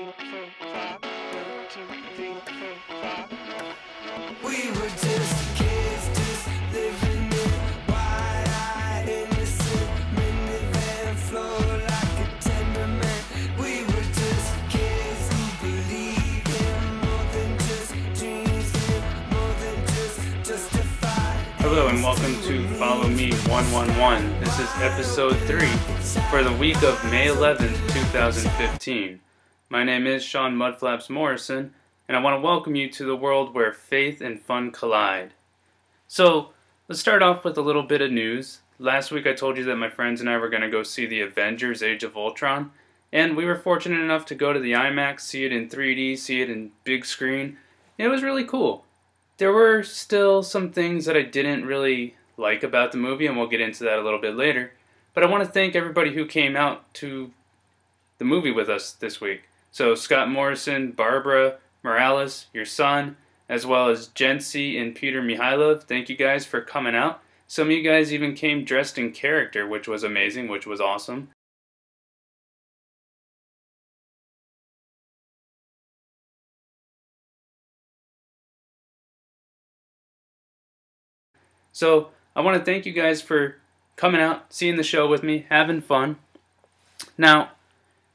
We were just kids, just living in wide-eyed, innocent minivan flow like a temperament. We were just kids who believed in more than just dreams, more than just justified. Hello and welcome to Follow Me 111. This is episode 3 for the week of May 11th, 2015. My name is Sean Mudflaps Morrison, and I want to welcome you to the world where faith and fun collide. So, let's start off with a little bit of news. Last week I told you that my friends and I were going to go see the Avengers Age of Ultron, and we were fortunate enough to go to the IMAX, see it in 3D, see it in big screen. It was really cool. There were still some things that I didn't really like about the movie, and we'll get into that a little bit later. But I want to thank everybody who came out to the movie with us this week. So Scott Morrison, Barbara Morales, your son, as well as Jency and Peter Mihailov, thank you guys for coming out. Some of you guys even came dressed in character, which was amazing, which was awesome. So I want to thank you guys for coming out, seeing the show with me, having fun. Now,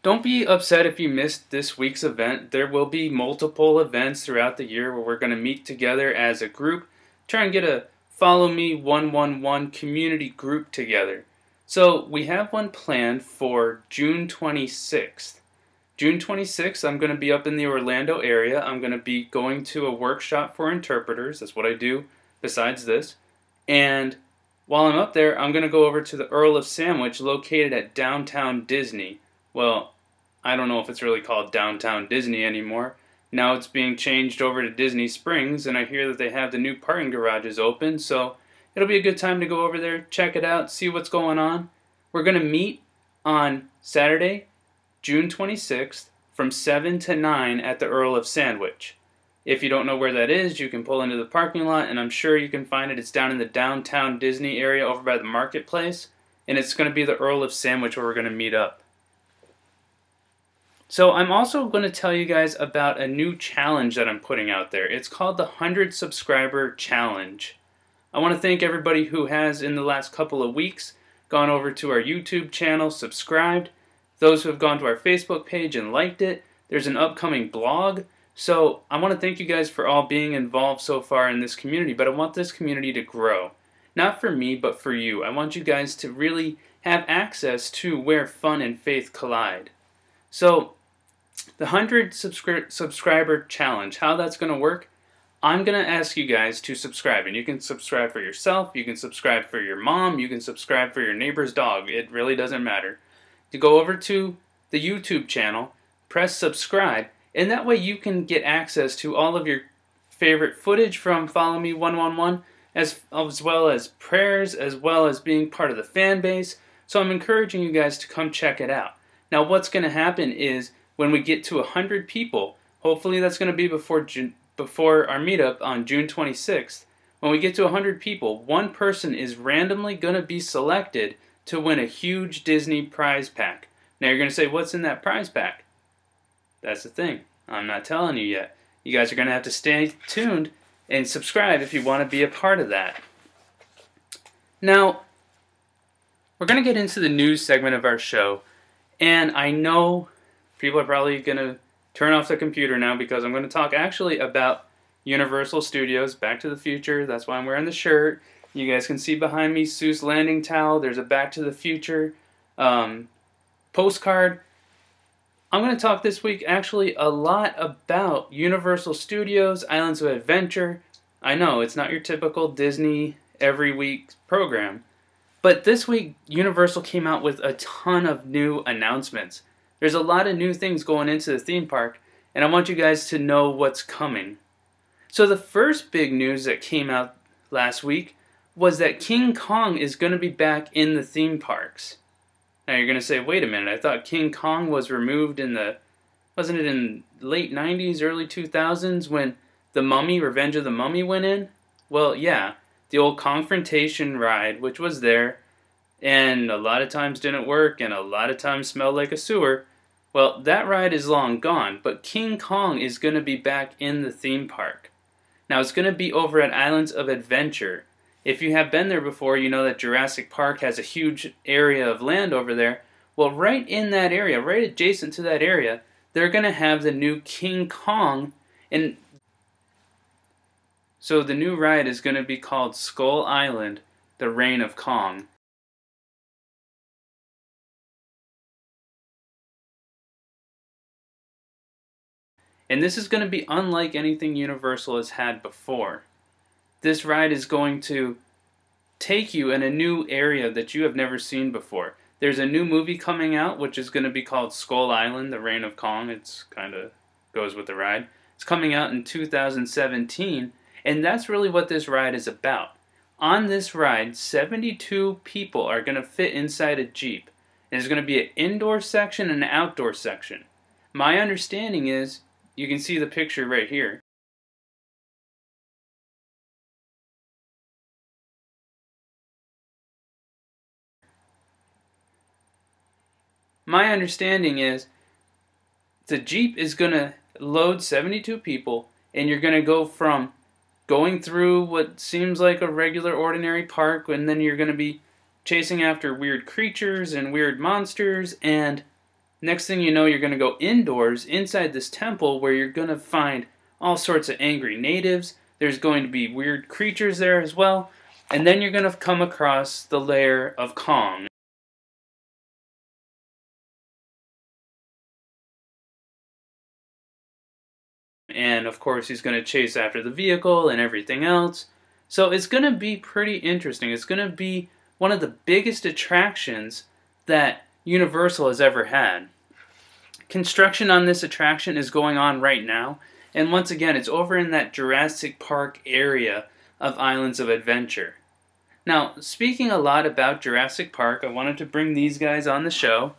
don't be upset if you missed this week's event. There will be multiple events throughout the year where we're going to meet together as a group, try and get a Follow Me 111 community group together. So we have one planned for June 26th. June 26th, I'm going to be up in the Orlando area. I'm going to be going to a workshop for interpreters. That's what I do besides this. And while I'm up there, I'm going to go over to the Earl of Sandwich located at Downtown Disney. Well, I don't know if it's really called Downtown Disney anymore. Now it's being changed over to Disney Springs, and I hear that they have the new parking garages open, so it'll be a good time to go over there, check it out, see what's going on. We're going to meet on Saturday, June 26th, from 7 to 9 at the Earl of Sandwich. If you don't know where that is, you can pull into the parking lot, and I'm sure you can find it. It's down in the Downtown Disney area over by the marketplace, and it's going to be the Earl of Sandwich where we're going to meet up. So I'm also going to tell you guys about a new challenge that I'm putting out there. It's called the 100 Subscriber Challenge. I want to thank everybody who has, in the last couple of weeks, gone over to our YouTube channel, subscribed. Those who have gone to our Facebook page and liked it. There's an upcoming blog. So I want to thank you guys for all being involved so far in this community, but I want this community to grow. Not for me, but for you. I want you guys to really have access to where fun and faith collide. So, the 100 subscriber challenge, how that's going to work, I'm going to ask you guys to subscribe. And you can subscribe for yourself, you can subscribe for your mom, you can subscribe for your neighbor's dog. It really doesn't matter. You go over to the YouTube channel, press subscribe, and that way you can get access to all of your favorite footage from Follow Me 111, as well as prayers, as well as being part of the fan base. So I'm encouraging you guys to come check it out. Now what's going to happen is, when we get to 100 people, hopefully that's going to be before our meetup on June 26th. When we get to 100 people, one person is randomly going to be selected to win a huge Disney prize pack. Now you're going to say, what's in that prize pack? That's the thing. I'm not telling you yet. You guys are going to have to stay tuned and subscribe if you want to be a part of that. Now, we're going to get into the news segment of our show, and I know people are probably going to turn off the computer now because I'm going to talk actually about Universal Studios, Back to the Future. That's why I'm wearing the shirt. You guys can see behind me Seuss Landing towel. There's a Back to the Future postcard. I'm going to talk this week actually a lot about Universal Studios, Islands of Adventure. I know, it's not your typical Disney every week program. But this week, Universal came out with a ton of new announcements. There's a lot of new things going into the theme park, and I want you guys to know what's coming. So the first big news that came out last week was that King Kong is going to be back in the theme parks. Now you're going to say, wait a minute, I thought King Kong was removed in wasn't it in late 90s, early 2000s when The Mummy, Revenge of the Mummy went in? Well, yeah, the old Confrontation ride, which was there, and a lot of times didn't work, and a lot of times smelled like a sewer, Well, that ride is long gone, but King Kong is going to be back in the theme park. Now, it's going to be over at Islands of Adventure. If you have been there before, you know that Jurassic Park has a huge area of land over there. Well, right in that area, right adjacent to that area, they're going to have the new King Kong. And so the new ride is going to be called Skull Island, The Reign of Kong. And this is going to be unlike anything Universal has had before. This ride is going to take you in a new area that you have never seen before. There's a new movie coming out, which is going to be called Skull Island, The Reign of Kong. It's kind of goes with the ride. It's coming out in 2017, and that's really what this ride is about. On this ride, 72 people are going to fit inside a Jeep. And there's going to be an indoor section and an outdoor section. My understanding is, you can see the picture right here. My understanding is the Jeep is going to load 72 people, and you're going to go from going through what seems like a regular ordinary park, and then you're going to be chasing after weird creatures and weird monsters, and next thing you know, you're going to go indoors inside this temple where you're going to find all sorts of angry natives. There's going to be weird creatures there as well, and then you're going to come across the lair of Kong. And of course he's going to chase after the vehicle and everything else. So it's going to be pretty interesting. It's going to be one of the biggest attractions that Universal has ever had. Construction on this attraction is going on right now. And once again, it's over in that Jurassic Park area of Islands of Adventure. Now, speaking a lot about Jurassic Park, I wanted to bring these guys on the show.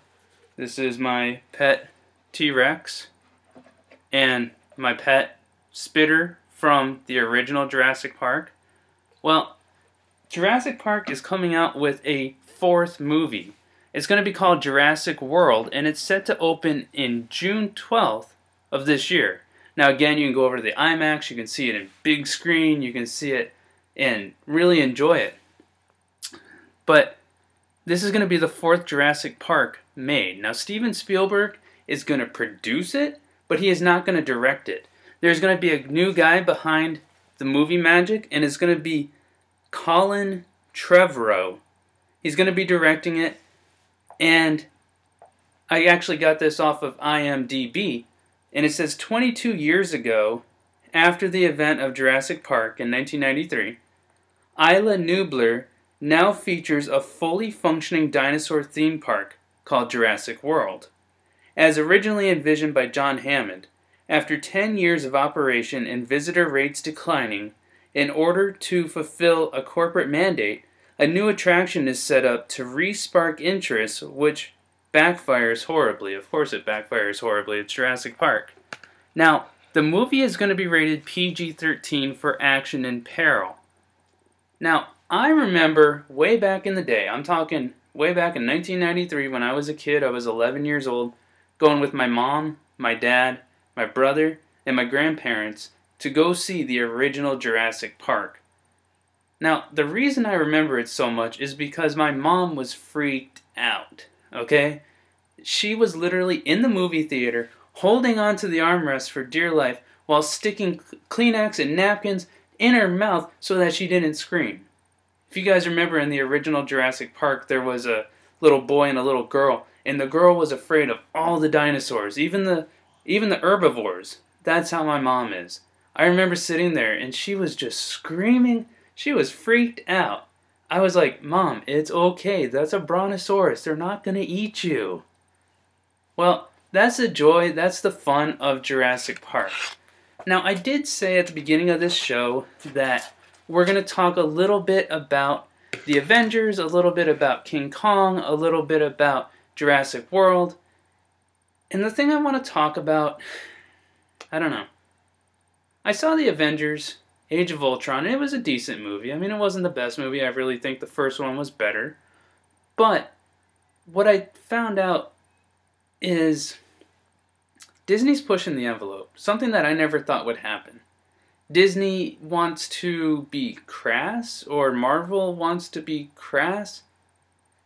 This is my pet T-Rex and my pet Spitter from the original Jurassic Park. Well, Jurassic Park is coming out with a 4th movie. It's going to be called Jurassic World, and it's set to open in June 12th of this year. Now again, you can go over to the IMAX, you can see it in big screen, you can see it and really enjoy it. But this is going to be the 4th Jurassic Park made. Now Steven Spielberg is going to produce it, but he is not going to direct it. There's going to be a new guy behind the movie magic, and it's going to be Colin Trevorrow. He's going to be directing it, and I actually got this off of IMDb, and it says 22 years ago, after the event of Jurassic Park in 1993, Isla Nublar now features a fully functioning dinosaur theme park called Jurassic World. As originally envisioned by John Hammond, after 10 years of operation and visitor rates declining, in order to fulfill a corporate mandate, a new attraction is set up to re-spark interest, which backfires horribly. Of course it backfires horribly. It's Jurassic Park. Now, the movie is going to be rated PG-13 for action and peril. Now, I remember way back in the day, I'm talking way back in 1993 when I was a kid, I was 11 years old, going with my mom, my dad, my brother, and my grandparents to go see the original Jurassic Park. Now, the reason I remember it so much is because my mom was freaked out, okay? She was literally in the movie theater holding onto the armrest for dear life while sticking Kleenex and napkins in her mouth so that she didn't scream. If you guys remember in the original Jurassic Park, there was a little boy and a little girl, and the girl was afraid of all the dinosaurs, even the herbivores. That's how my mom is. I remember sitting there, and she was just screaming. She was freaked out. I was like, Mom, it's okay. That's a brontosaurus. They're not going to eat you. Well, that's the joy, that's the fun of Jurassic Park. Now, I did say at the beginning of this show that we're going to talk a little bit about the Avengers, a little bit about King Kong, a little bit about Jurassic World. And the thing I want to talk about, I don't know. I saw the Avengers, Age of Ultron, and it was a decent movie. I mean, it wasn't the best movie. I really think the first one was better. But what I found out is Disney's pushing the envelope, something that I never thought would happen. Disney wants to be crass, or Marvel wants to be crass.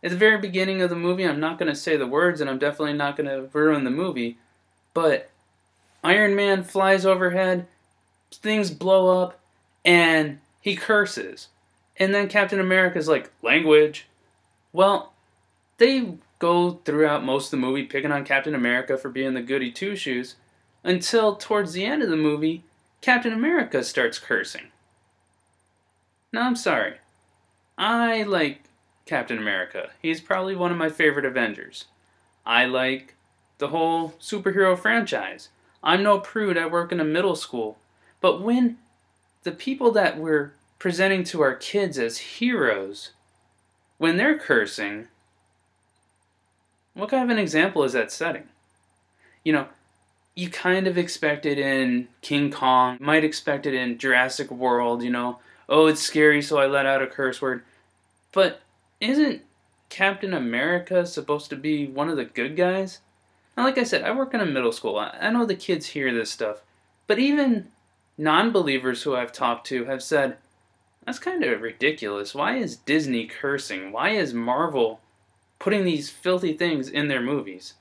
At the very beginning of the movie, I'm not going to say the words, and I'm definitely not going to ruin the movie, but Iron Man flies overhead, things blow up, and he curses. And then Captain America's like, language. Well, they go throughout most of the movie picking on Captain America for being the goody two-shoes, until towards the end of the movie, Captain America starts cursing. Now, I'm sorry. I like Captain America. He's probably one of my favorite Avengers. I like the whole superhero franchise. I'm no prude, I work in a middle school. But when the people that we're presenting to our kids as heroes, when they're cursing, what kind of an example is that setting? You know, you kind of expect it in King Kong, might expect it in Jurassic World, oh, it's scary, so I let out a curse word. But isn't Captain America supposed to be one of the good guys? Now, like I said, I work in a middle school. I know the kids hear this stuff, but even non-believers who I've talked to have said, that's kind of ridiculous. Why is Disney cursing? Why is Marvel putting these filthy things in their movies?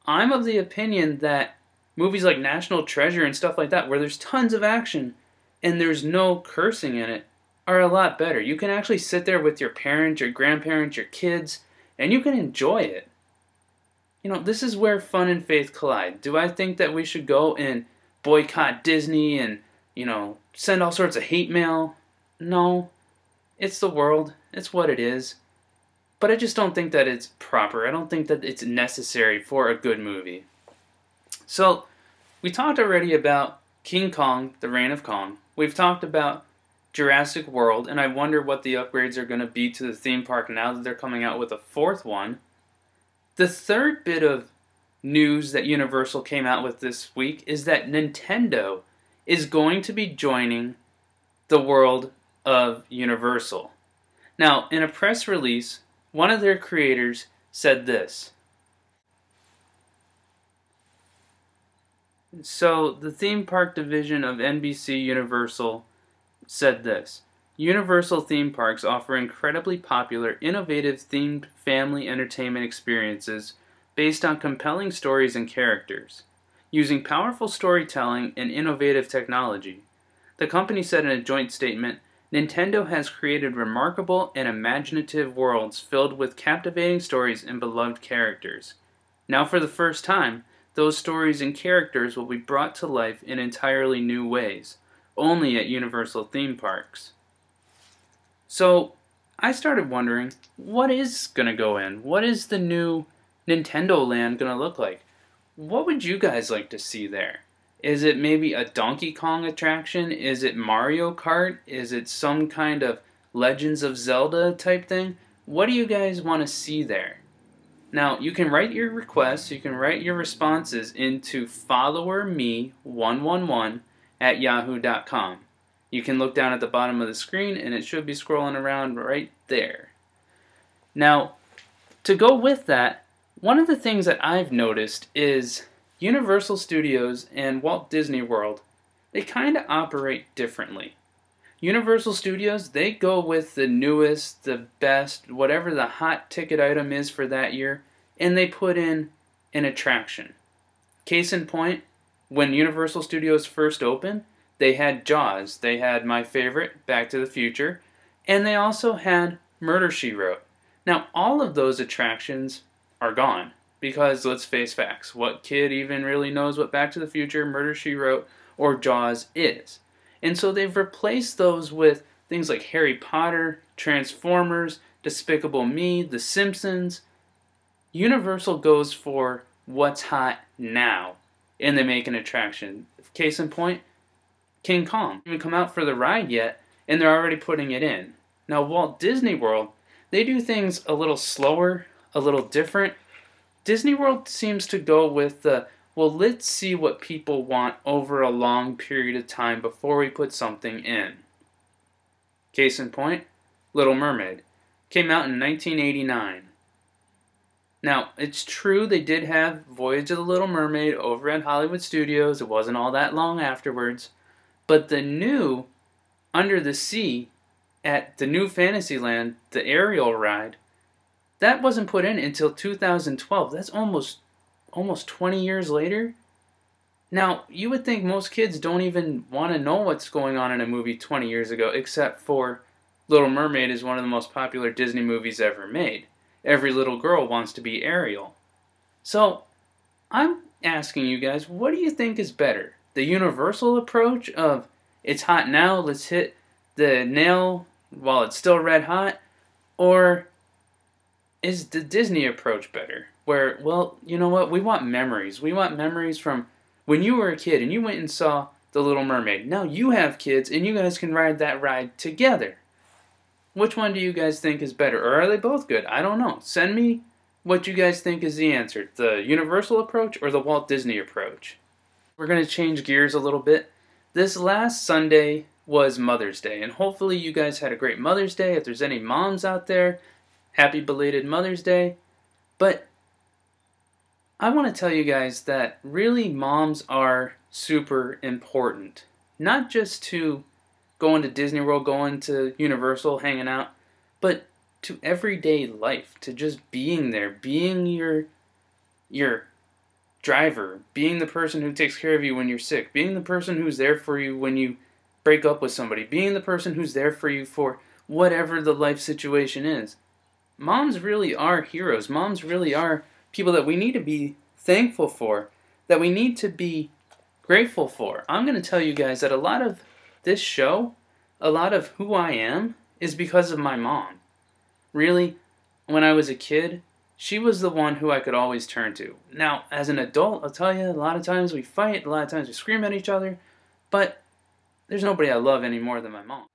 I'm of the opinion that movies like National Treasure and stuff like that, where there's tons of action and there's no cursing in it, are a lot better. You can actually sit there with your parents, your grandparents, your kids, and you can enjoy it. This is where fun and faith collide. Do I think that we should go and boycott Disney and, send all sorts of hate mail? No. It's the world. It's what it is. But I just don't think that it's proper. I don't think that it's necessary for a good movie. So, we talked already about King Kong, The Reign of Kong. We've talked about Jurassic World, and I wonder what the upgrades are going to be to the theme park now that they're coming out with a fourth one. The third bit of news that Universal came out with this week is that Nintendo is going to be joining the world of Universal. Now, in a press release, one of their creators said this. So, the theme park division of NBC Universal said this. Universal theme parks offer incredibly popular, innovative themed family entertainment experiences based on compelling stories and characters, using powerful storytelling and innovative technology. The company said in a joint statement, Nintendo has created remarkable and imaginative worlds filled with captivating stories and beloved characters. Now for the first time, those stories and characters will be brought to life in entirely new ways, only at Universal theme parks. So, I started wondering, what is going to go in? What is the new Nintendo Land going to look like? What would you guys like to see there? Is it maybe a Donkey Kong attraction? Is it Mario Kart? Is it some kind of Legends of Zelda type thing? What do you guys want to see there? Now, you can write your requests, you can write your responses into followerme111@yahoo.com. You can look down at the bottom of the screen and it should be scrolling around right there. Now, to go with that, one of the things that I've noticed is Universal Studios and Walt Disney World, they kind of operate differently. Universal Studios, they go with the newest, the best, whatever the hot ticket item is for that year, and they put in an attraction. Case in point, when Universal Studios first opened, they had Jaws, they had my favorite, Back to the Future, and they also had Murder, She Wrote. Now, all of those attractions are gone, because let's face facts, what kid even really knows what Back to the Future, Murder, She Wrote, or Jaws is? And so they've replaced those with things like Harry Potter, Transformers, Despicable Me, The Simpsons. Universal goes for what's hot now, and they make an attraction. Case in point, King Kong. They haven't come out for the ride yet, and they're already putting it in. Now, Walt Disney World, they do things a little slower, a little different. Disney World seems to go with the, well, let's see what people want over a long period of time before we put something in. Case in point, Little Mermaid. Came out in 1989. Now, it's true they did have Voyage of the Little Mermaid over at Hollywood Studios. It wasn't all that long afterwards. But the new Under the Sea at the new Fantasyland, the Ariel ride, that wasn't put in until 2012. That's almost 20 years later. Now, you would think most kids don't even want to know what's going on in a movie 20 years ago, except for Little Mermaid is one of the most popular Disney movies ever made. Every little girl wants to be Ariel. So, I'm asking you guys, what do you think is better? The Universal approach of, it's hot now, let's hit the nail while it's still red hot? Or is the Disney approach better? Where, well, you know what, we want memories. We want memories from when you were a kid and you went and saw The Little Mermaid. Now you have kids and you guys can ride that ride together. Which one do you guys think is better? Or are they both good? I don't know. Send me what you guys think is the answer. The Universal approach or the Walt Disney approach? We're going to change gears a little bit. This last Sunday was Mother's Day, and hopefully you guys had a great Mother's Day. If there's any moms out there, happy belated Mother's Day. But I want to tell you guys that really moms are super important. Not just to going to Disney World, going to Universal, hanging out, but to everyday life, to just being there, being your driver, being the person who takes care of you when you're sick, being the person who's there for you when you break up with somebody, being the person who's there for you for whatever the life situation is. Moms really are heroes. Moms really are people that we need to be thankful for, that we need to be grateful for. I'm going to tell you guys that a lot of this show, a lot of who I am, is because of my mom. Really, when I was a kid, she was the one who I could always turn to. Now, as an adult, I'll tell you, a lot of times we fight, a lot of times we scream at each other, but there's nobody I love any more than my mom.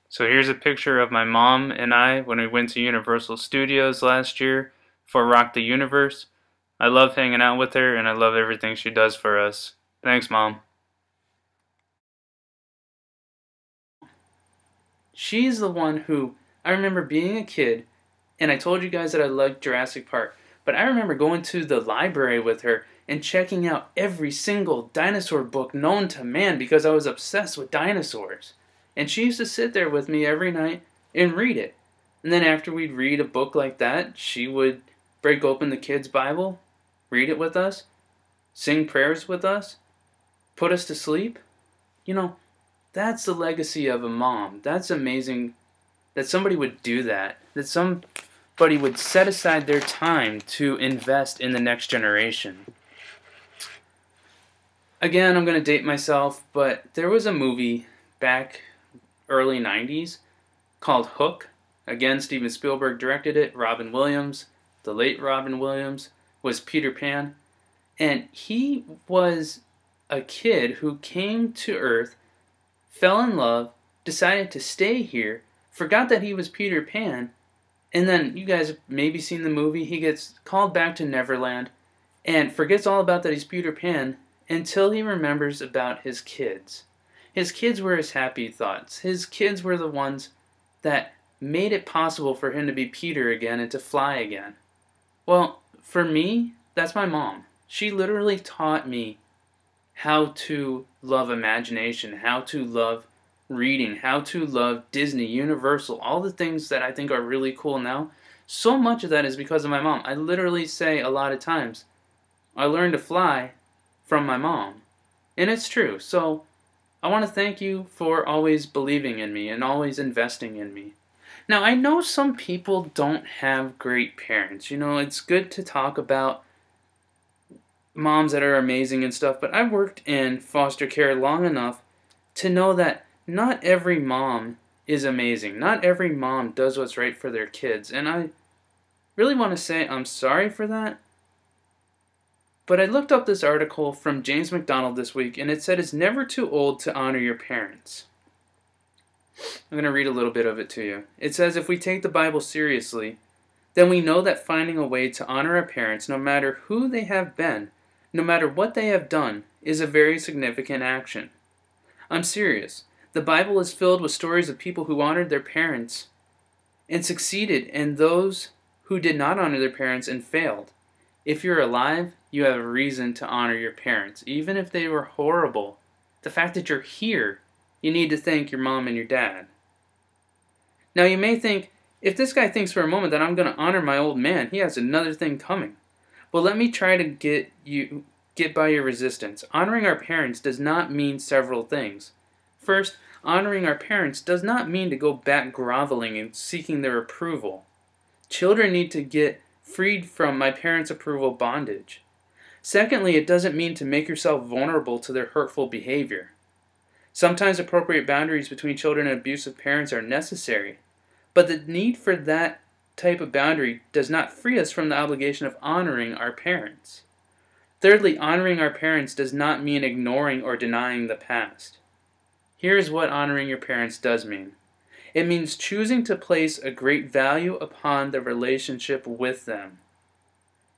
So here's a picture of my mom and I when we went to Universal Studios last year for Rock the Universe. I love hanging out with her and I love everything she does for us. Thanks, Mom. She's the one who, I remember being a kid, and I told you guys that I liked Jurassic Park, but I remember going to the library with her and checking out every single dinosaur book known to man because I was obsessed with dinosaurs. And she used to sit there with me every night and read it. And then after we'd read a book like that, she would break open the kids' Bible, read it with us, sing prayers with us, put us to sleep. You know, that's the legacy of a mom. That's amazing that somebody would do that. That somebody would set aside their time to invest in the next generation. Again, I'm going to date myself, but there was a movie back early 90s called Hook. Again, Steven Spielberg directed it. Robin Williams, the late Robin Williams, was Peter Pan. And he was a kid who came to Earth, fell in love, decided to stay here, forgot that he was Peter Pan, and then you guys have maybe seen the movie. He gets called back to Neverland and forgets all about that he's Peter Pan until he remembers about his kids. His kids were his happy thoughts. His kids were the ones that made it possible for him to be Peter again and to fly again. Well, for me, that's my mom. She literally taught me how to love imagination, how to love reading, how to love Disney, Universal, all the things that I think are really cool now. So much of that is because of my mom. I literally say a lot of times, I learned to fly from my mom. And it's true. So I want to thank you for always believing in me and always investing in me. Now, I know some people don't have great parents. You know, it's good to talk about moms that are amazing and stuff, but I've worked in foster care long enough to know that not every mom is amazing. Not every mom does what's right for their kids. And I really want to say I'm sorry for that. But I looked up this article from James McDonald this week, and it said it's never too old to honor your parents. I'm going to read a little bit of it to you. It says, if we take the Bible seriously, then we know that finding a way to honor our parents, no matter who they have been, no matter what they have done, is a very significant action. I'm serious. The Bible is filled with stories of people who honored their parents and succeeded, and those who did not honor their parents and failed. If you're alive, you have a reason to honor your parents, even if they were horrible. The fact that you're here, you need to thank your mom and your dad. Now you may think, if this guy thinks for a moment that I'm going to honor my old man, he has another thing coming. Well, let me try to get by your resistance. Honoring our parents does not mean several things. First, honoring our parents does not mean to go back groveling and seeking their approval. Children need to get freed from my parents' approval bondage. Secondly, it doesn't mean to make yourself vulnerable to their hurtful behavior. Sometimes appropriate boundaries between children and abusive parents are necessary, but the need for that type of boundary does not free us from the obligation of honoring our parents. Thirdly, honoring our parents does not mean ignoring or denying the past. Here's what honoring your parents does mean. It means choosing to place a great value upon the relationship with them.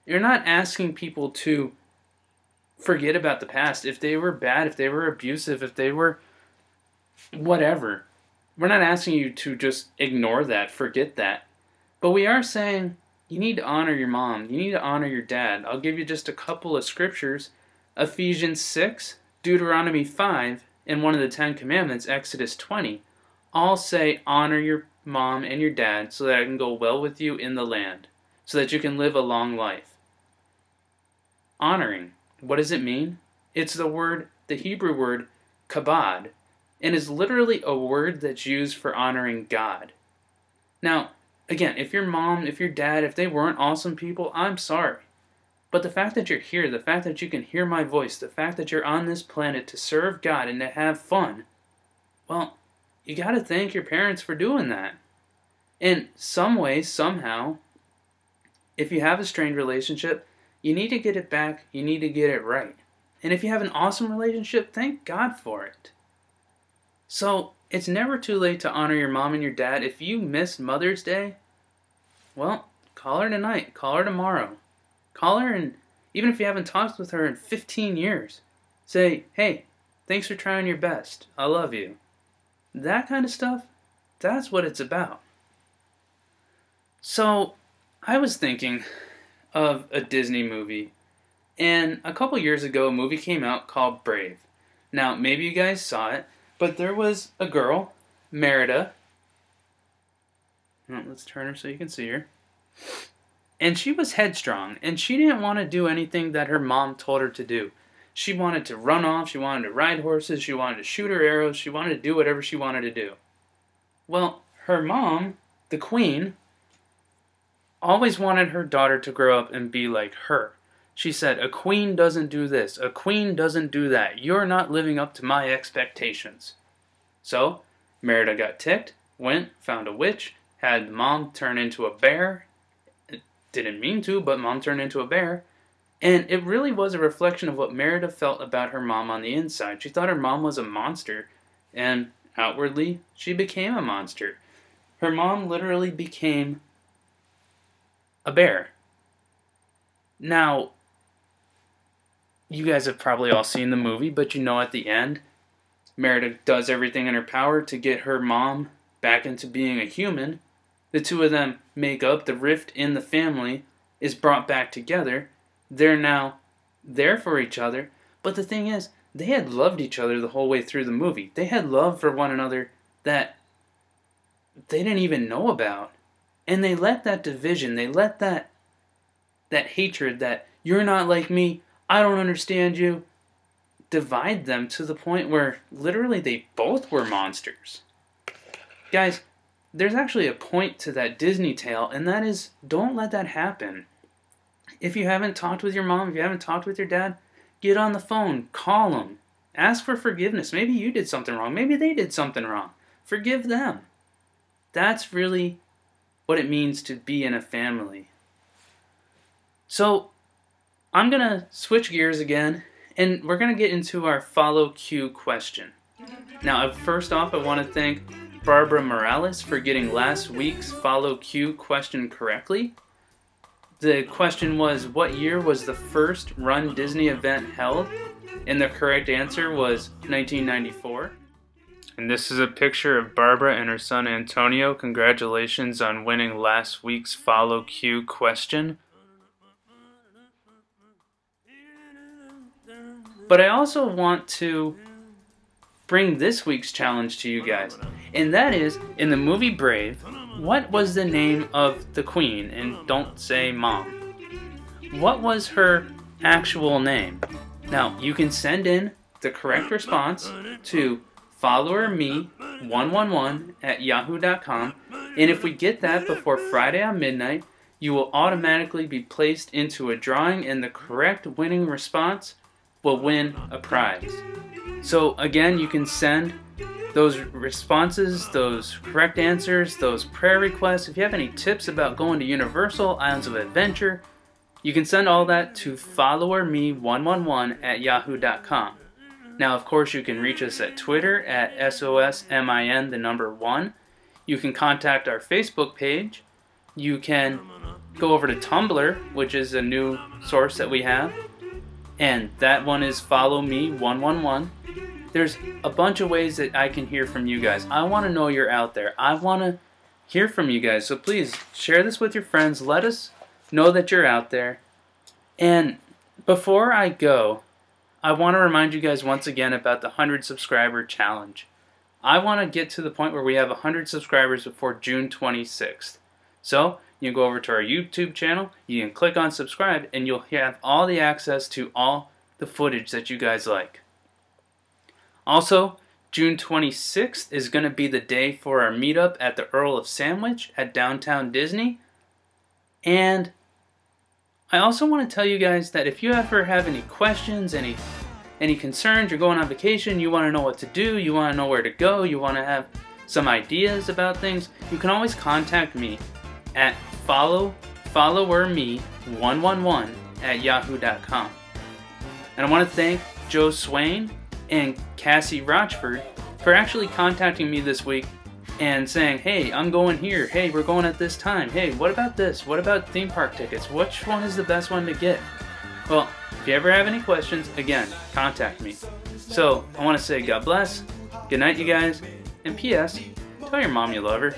You're not asking people to forget about the past. If they were bad, if they were abusive, if they were whatever. We're not asking you to just ignore that, forget that. But we are saying you need to honor your mom. You need to honor your dad. I'll give you just a couple of scriptures. Ephesians 6, Deuteronomy 5, and one of the 10 Commandments, Exodus 20, all say honor your mom and your dad so that it can go well with you in the land, so that you can live a long life. Honoring, what does it mean? It's the Hebrew word kabod, and is literally a word that's used for honoring God. Now, again, if your mom, if your dad, if they weren't awesome people, I'm sorry. But the fact that you're here, the fact that you can hear my voice, the fact that you're on this planet to serve God and to have fun, well, you got to thank your parents for doing that. In some way, somehow, if you have a strained relationship, you need to get it back, you need to get it right. And if you have an awesome relationship, thank God for it. So, it's never too late to honor your mom and your dad. If you missed Mother's Day, well, call her tonight, call her tomorrow. Call her, and even if you haven't talked with her in 15 years, say, hey, thanks for trying your best. I love you. That kind of stuff, that's what it's about. So, I was thinking of a Disney movie, and a couple years ago, a movie came out called Brave. Now, maybe you guys saw it, but there was a girl, Merida. Let's turn her so you can see her. And she was headstrong, and she didn't want to do anything that her mom told her to do. She wanted to run off, she wanted to ride horses, she wanted to shoot her arrows, she wanted to do whatever she wanted to do. Well, her mom, the queen, always wanted her daughter to grow up and be like her. She said, a queen doesn't do this, a queen doesn't do that, you're not living up to my expectations. So, Merida got ticked, went, found a witch, had mom turn into a bear. Didn't mean to, but mom turned into a bear. And it really was a reflection of what Merida felt about her mom on the inside. She thought her mom was a monster, and outwardly, she became a monster. Her mom literally became a bear. Now, you guys have probably all seen the movie, but you know at the end, Merida does everything in her power to get her mom back into being a human. The two of them make up. The rift in the family is brought back together. They're now there for each other. But the thing is, they had loved each other the whole way through the movie. They had love for one another that they didn't even know about. And they let that division, they let that hatred, that you're not like me, I don't understand you, divide them to the point where literally they both were monsters. Guys, there's actually a point to that Disney tale, and that is, don't let that happen. If you haven't talked with your mom, if you haven't talked with your dad, get on the phone, call them, ask for forgiveness. Maybe you did something wrong, maybe they did something wrong. Forgive them. That's really what it means to be in a family. So, I'm going to switch gears again, and we're going to get into our follow cue question. Now, first off, I want to thank Barbara Morales for getting last week's follow cue question correctly. The question was, what year was the first Run Disney event held? And the correct answer was 1994. And this is a picture of Barbara and her son Antonio. Congratulations on winning last week's Follow Q question. But I also want to bring this week's challenge to you guys. And that is, in the movie Brave, what was the name of the queen? And don't say mom. What was her actual name? Now, you can send in the correct response to followerme111@yahoo.com, and if we get that before Friday on midnight, you will automatically be placed into a drawing, and the correct winning response will win a prize. So again, you can send those responses, those correct answers, those prayer requests. If you have any tips about going to Universal, Islands of Adventure, you can send all that to followerme111@yahoo.com. Now, of course, you can reach us at Twitter at SOSMIN1. You can contact our Facebook page. You can go over to Tumblr, which is a new source that we have, and that one is followme111. There's a bunch of ways that I can hear from you guys. I want to know you're out there. I want to hear from you guys. So please share this with your friends. Let us know that you're out there. And before I go, I want to remind you guys once again about the 100 subscriber challenge. I want to get to the point where we have 100 subscribers before June 26th. So you can go over to our YouTube channel, you can click on subscribe, and you'll have all the access to all the footage that you guys like. Also, June 26th is going to be the day for our meetup at the Earl of Sandwich at Downtown Disney. And I also want to tell you guys that if you ever have any questions, any concerns, you're going on vacation, you want to know what to do, you want to know where to go, you want to have some ideas about things, you can always contact me at followerme111@yahoo.com. And I want to thank Joe Swain and Cassie Rochford for actually contacting me this week and saying, hey, I'm going here, hey, we're going at this time, hey, what about this, what about theme park tickets, which one is the best one to get? Well, if you ever have any questions, again, contact me. So, I want to say God bless, good night you guys, and P.S. tell your mom you love her.